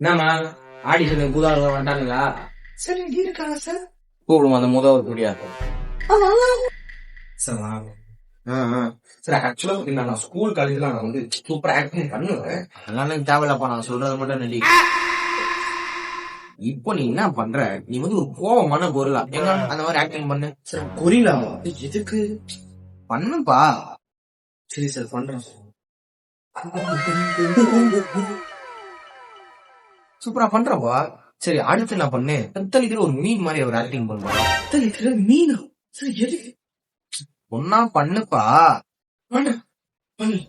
என்னம்மா ஆடிஷனுக்கு புதார் வந்துட்டானுங்களா? சார் எங்க இருக்காங்க சார்? கூப்பிடுமா அந்த முதல் முடியாது சார் வாங்க. சார் ஆக்சுவலா பாத்தீங்கன்னா நான் ஸ்கூல் காலேஜ்ல நான் வந்து சூப்பரா ஆக்டிங் பண்ணுவேன். அதெல்லாம் எனக்கு தேவையில்லப்பா, நான் சொல்றது மட்டும் நடி. இப்போ நீ என்ன பண்ற? நீ வந்து ஒரு கோவமான பொருளா எங்க அந்த மாதிரி ஆக்டிங் பண்ணு. சார் கொரிலா எதுக்கு பண்ணுப்பா. சரி சார் பண்றேன். சூப்பரா பண்றப்பா. சரி அடுத்து என்ன பண்ணு, தத்தளிக்கிற ஒரு மீன் மாதிரி ஒரு ஆக்டிங் பண்ணுவா. மீனா சார் எதுக்கு ஒன்னா பண்ணுப்பா. பண்ணு பண்ணு.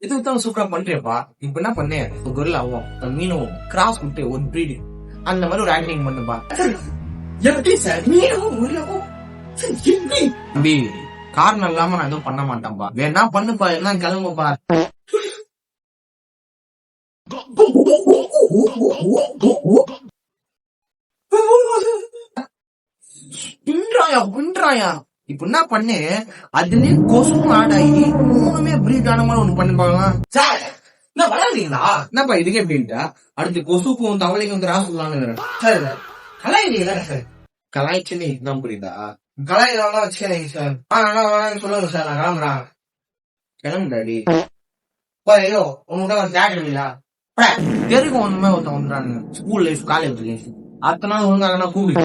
இது தான் சூப்பரா பண்றியப்பா. இப்ப என்ன பண்ணு, குரல் ஆகும் மீனும் கிராஸ் விட்டு ஒரு பிரீடு அந்த மாதிரி ஒரு ஆக்டிங் பண்ணுப்பா. எப்படி சார் மீனும் உருளவும் எப்படி தம்பி, காரணம் இல்லாம நான் எதுவும் பண்ண மாட்டேன்பா. வேணா பண்ணுப்பா, என்ன கிளம்புப்பா. பின்றாயா இப்ப என்ன பண்ணு, அதுலயே கொசும் ஆடாயி மூணுமே பிரீட் ஆன மாதிரி ஒண்ணு பண்ணிப்பாங்களா. சார் என்ன வளர்றீங்களா? என்னப்பா இதுக்கே அப்படின்ட்டா? அடுத்து கொசுக்கும் தவளைக்கும் வந்து ராசு சொல்லலான்னு சார் கலாயிரீங்களா சார்? கலாய்ச்சுன்னு இதுதான் புரியுதா? கலாயிரம் வச்சுக்கிறீங்க சார். சொல்லுங்க சார் நான் கிளம்புறேன். கிளம்புடாடி. ஐயோ உங்ககிட்ட ஜாக்கெட் இல்லையா? தெருக்கு ஒண்ணுமே ஒருத்தன் வந்துட்டானுங்க. ஸ்கூல் லைஃப் காலேஜ் லைஃப் அத்தனை நாள் ஒழுங்காக கூப்பிடு.